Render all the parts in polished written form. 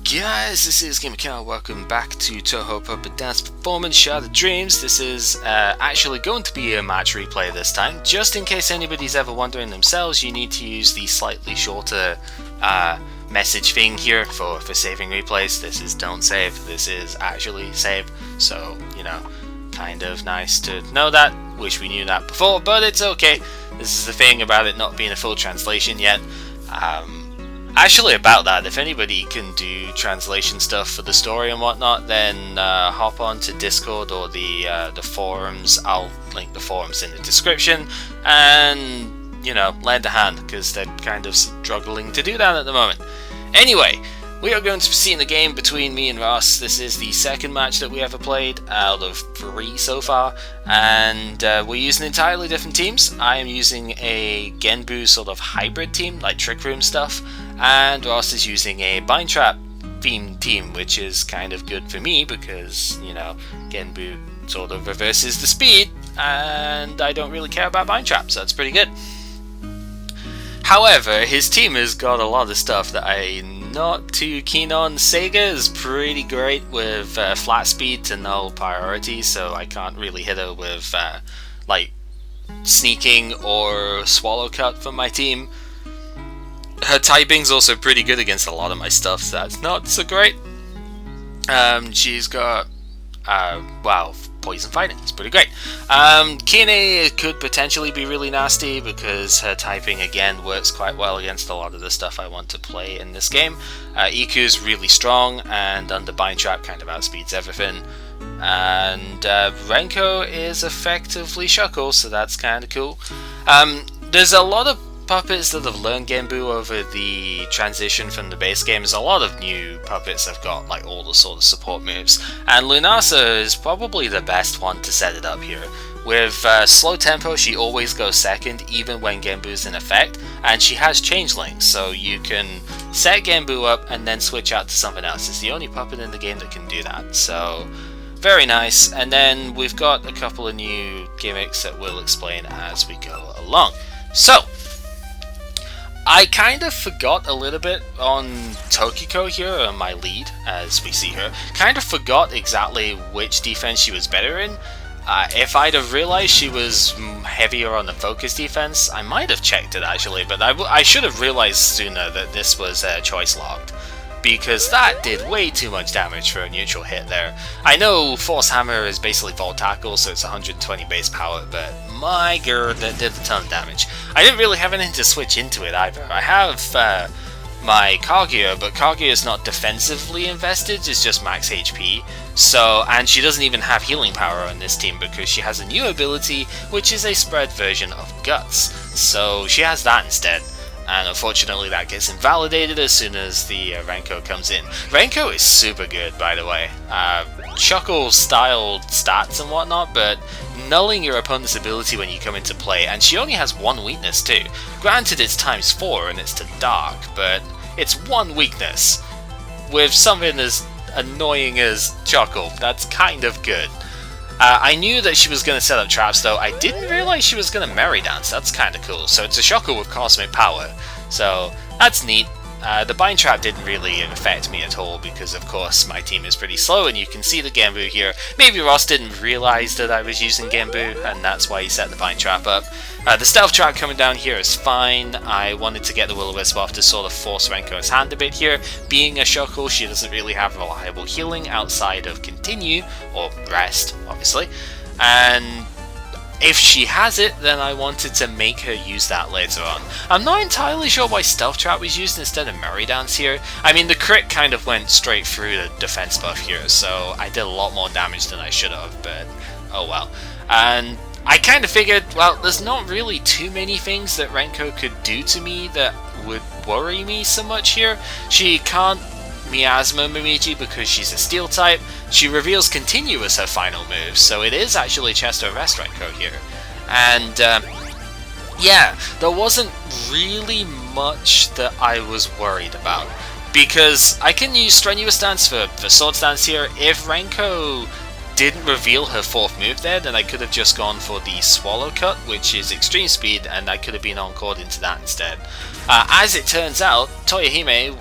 Guys, this is GamerCal. Welcome back to Toho Puppet Dance Performance Shattered Dreams. This is actually going to be a match replay this time. Just in case anybody's ever wondering themselves, you need to use the slightly shorter message thing here for saving replays. This is don't save, this is actually save. So, you know, kind of nice to know that. Wish we knew that before, but it's okay. This is the thing about it not being a full translation yet. Actually, about that, if anybody can do translation stuff for the story and whatnot, then hop on to Discord or the forums. I'll link the forums in the description, and, you know, lend a hand, because they're kind of struggling to do that at the moment. Anyway, we are going to be seeing the game between me and Ross. This is the second match that we ever played out of 3 so far, and we're using entirely different teams. I am using a Genbu sort of hybrid team, like Trick Room stuff, and Ross is using a Bind Trap themed team, which is kind of good for me because, you know, Genbu sort of reverses the speed, and I don't really care about Bind Trap, so that's pretty good. However, his team has got a lot of stuff that I'm not too keen on. Sega is pretty great with flat speed to null priority, so I can't really hit her with like sneaking or swallow cut from my team. Her typing's also pretty good against a lot of my stuff, so that's not so great. She's got wow, poison fighting, it's pretty great. Kine could potentially be really nasty because her typing again works quite well against a lot of the stuff I want to play in this game. Iku's really strong and under Bind Trap kind of outspeeds everything. And Renko is effectively Shuckle, so that's kind of cool. There's a lot of puppets that have learned Genbu over the transition from the base game. There's a lot of new puppets that have got like all the sort of support moves, and Lunasa is probably the best one to set it up here. With slow tempo, she always goes second even when Genbu's in effect, and she has changelings, so you can set Genbu up and then switch out to something else. It's the only puppet in the game that can do that, so very nice. And then we've got a couple of new gimmicks that we'll explain as we go along. So I kind of forgot a little bit on Tokiko here, on my lead, as we see her. Kind of forgot exactly which defense she was better in. If I'd have realized she was heavier on the focus defense, I might have checked it actually, but I should have realized sooner that this was choice locked, because that did way too much damage for a neutral hit there. I know Force Hammer is basically Volt Tackle, so it's 120 base power, but my god, that did a ton of damage. I didn't really have anything to switch into it either. I have my Kaguya, but Kaguya is not defensively invested, it's just max HP. So, and she doesn't even have healing power on this team because she has a new ability, which is a spread version of Guts. So she has that instead. And unfortunately that gets invalidated as soon as the Renko comes in. Renko is super good, by the way. Shuckle styled stats and whatnot, but nulling your opponent's ability when you come into play, and she only has one weakness too. Granted it's times 4 and it's to Dark, but it's one weakness. With something as annoying as Shuckle, that's kind of good. I knew that she was going to set up traps though. I didn't realize she was going to Merry Dance. That's kind of cool. So it's a Shuckle with Cosmic Power. So that's neat. The Bind Trap didn't really affect me at all because of course my team is pretty slow and you can see the Genbu here. Maybe Ross didn't realize that I was using Genbu and that's why he set the Bind Trap up. The Stealth Trap coming down here is fine. I wanted to get the Will-O-Wisp off to sort of force Renko's hand a bit here. Being a Shuckle, she doesn't really have reliable healing outside of Continue, or Rest, obviously. And if she has it, then I wanted to make her use that later on. I'm not entirely sure why Stealth Trap was used instead of Merry Dance here. I mean, the crit kind of went straight through the defense buff here, so I did a lot more damage than I should have, but oh well. And I kind of figured, well, there's not really too many things that Renko could do to me that would worry me so much here. She can't Miasma Momiji because she's a Steel type. She reveals Continue as her final move, so it is actually Chest Arrest Renko here. And yeah, there wasn't really much that I was worried about, because I can use Strenuous Stance for Sword Stance here. If Renko didn't reveal her 4th move there, then I could have just gone for the Swallow Cut, which is extreme speed, and I could have been encored into that instead. As it turns out, Toyohime,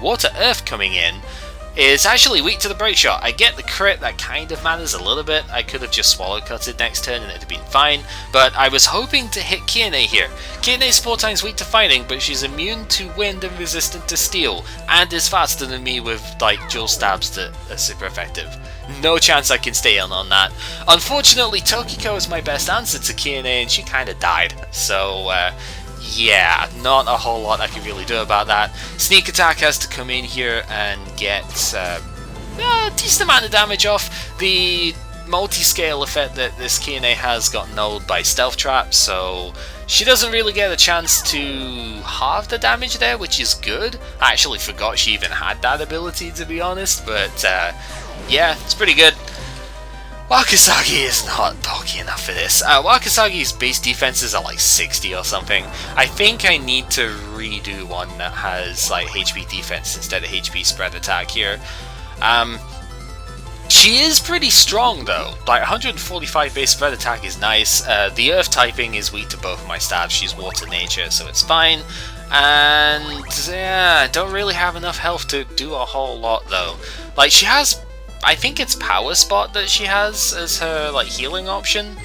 Water Earth coming in, is actually weak to the break shot. I get the crit, that kind of matters a little bit. I could have just swallow cutted next turn and it'd have been fine, but I was hoping to hit Kiane here. Kiane's 4 times weak to fighting, but she's immune to wind and resistant to steel, and is faster than me with like dual stabs that are super effective. No chance I can stay on that. Unfortunately, Tokiko is my best answer to Kiane and she kinda died, so yeah, not a whole lot I can really do about that. Sneak attack has to come in here and get a decent amount of damage off. The multi-scale effect that this Kiane has got nulled by Stealth Trap, so she doesn't really get a chance to halve the damage there, which is good. I actually forgot she even had that ability, to be honest, but yeah, it's pretty good. Wakasagi is not bulky enough for this. Wakasagi's base defenses are like 60 or something. I think I need to redo one that has like HP defense instead of HP spread attack here. She is pretty strong though. Like 145 base spread attack is nice. The earth typing is weak to both of my stabs. She's water nature, so it's fine. And yeah, I don't really have enough health to do a whole lot though. Like she has, I think it's Power Spot that she has as her like healing option,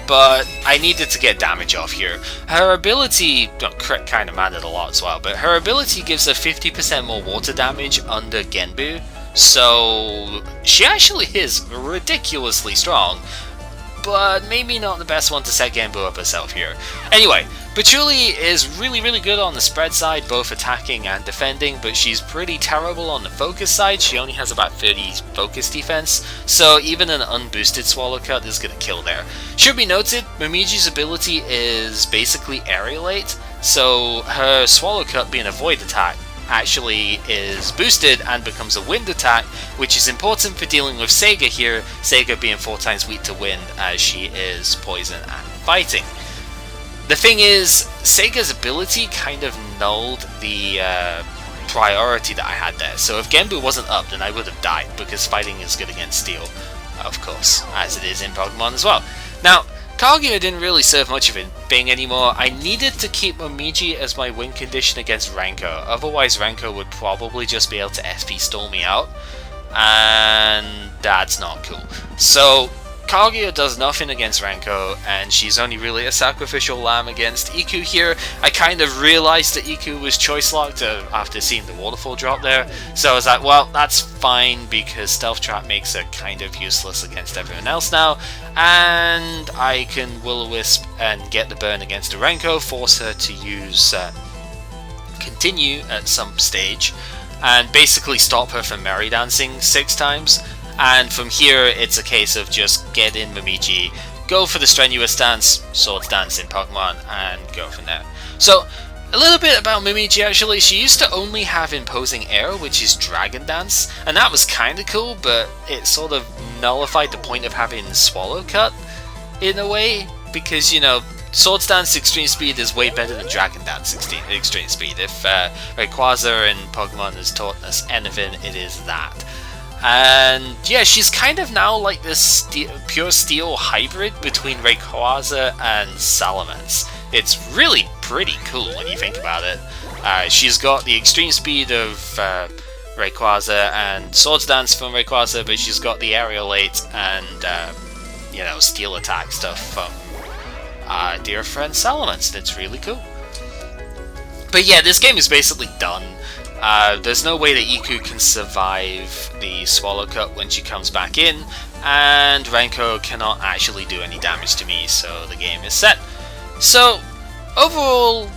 but I needed to get damage off here. Her ability, crit kind of mattered a lot as well, but her ability gives her 50% more water damage under Genbu, so she actually is ridiculously strong, but maybe not the best one to set Genbu up herself here. Anyway, Patchouli is really good on the spread side, both attacking and defending, but she's pretty terrible on the focus side. She only has about 30 focus defense, so even an unboosted Swallow Cut is gonna kill there. Should be noted, Momiji's ability is basically aerialate, so her Swallow Cut being a void attack actually is boosted and becomes a wind attack, which is important for dealing with Sega here, Sega being 4 times weak to wind as she is poison and fighting. The thing is, Sega's ability kind of nulled the priority that I had there, so if Genbu wasn't up then I would have died, because fighting is good against steel, of course, as it is in Pokemon as well. Now, Kaguya didn't really serve much of a thing anymore. I needed to keep Momiji as my win condition against Renko, otherwise Renko would probably just be able to SP stall me out, and that's not cool. So Kaguya does nothing against Renko, and she's only really a sacrificial lamb against Iku here. I kind of realised that Iku was choice locked after seeing the waterfall drop there, so I was like, well, that's fine because Stealth Trap makes her kind of useless against everyone else now, and I can Will-O-Wisp and get the burn against the Renko, force her to use continue at some stage, and basically stop her from Merry Dancing 6 times. And from here, it's a case of just get in Momiji, go for the strenuous dance, swords dance in Pokemon, and go from there. So, a little bit about Momiji actually. She used to only have imposing air, which is Dragon Dance, and that was kinda cool, but it sort of nullified the point of having Swallow Cut, in a way, because, you know, Swords Dance Extreme Speed is way better than Dragon Dance Extreme Speed. If Rayquaza in Pokemon has taught us anything, it is that. And yeah, she's kind of now like this pure steel hybrid between Rayquaza and Salamence. It's really pretty cool when you think about it. She's got the extreme speed of Rayquaza and Swords Dance from Rayquaza, but she's got the aerialate and you know, steel attack stuff from dear friend Salamence. That's really cool. But yeah, this game is basically done. There's no way that Iku can survive the Swallow Cut when she comes back in, and Renko cannot actually do any damage to me, so the game is set. So, overall,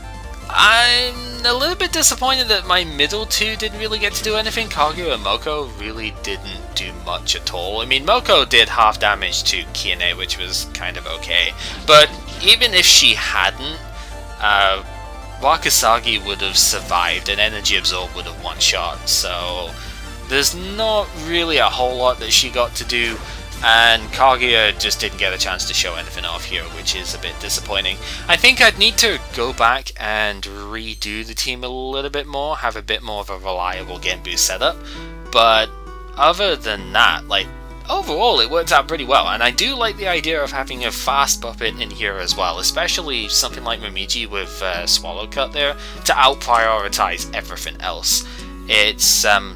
I'm a little bit disappointed that my middle two didn't really get to do anything. Kaguya and Moko really didn't do much at all. I mean, Moko did half damage to Kiane, which was kind of okay, but even if she hadn't, Wakasagi would have survived and Energy Absorb would have one-shot, so there's not really a whole lot that she got to do, and Kaguya just didn't get a chance to show anything off here, which is a bit disappointing. I think I'd need to go back and redo the team a little bit more, have a bit more of a reliable Genbu setup, but other than that, like, overall it worked out pretty well, and I do like the idea of having a fast puppet in here as well, especially something like Momiji with Swallow Cut there, to out-prioritize everything else. It's, I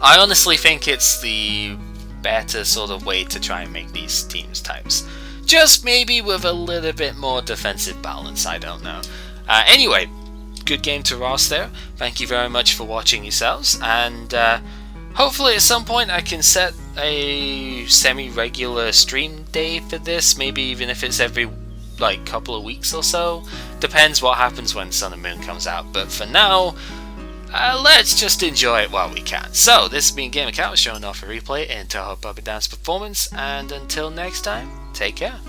honestly think it's the better sort of way to try and make these teams types. Just maybe with a little bit more defensive balance, I don't know. Anyway, good game to Ross there. Thank you very much for watching yourselves, and hopefully at some point I can set a semi-regular stream day for this, maybe even if it's every like couple of weeks or so. Depends what happens when Sun and Moon comes out, but for now, let's just enjoy it while we can. So, this has been Game Account showing off a replay in Toho Puppet Dance Performance, and until next time, take care.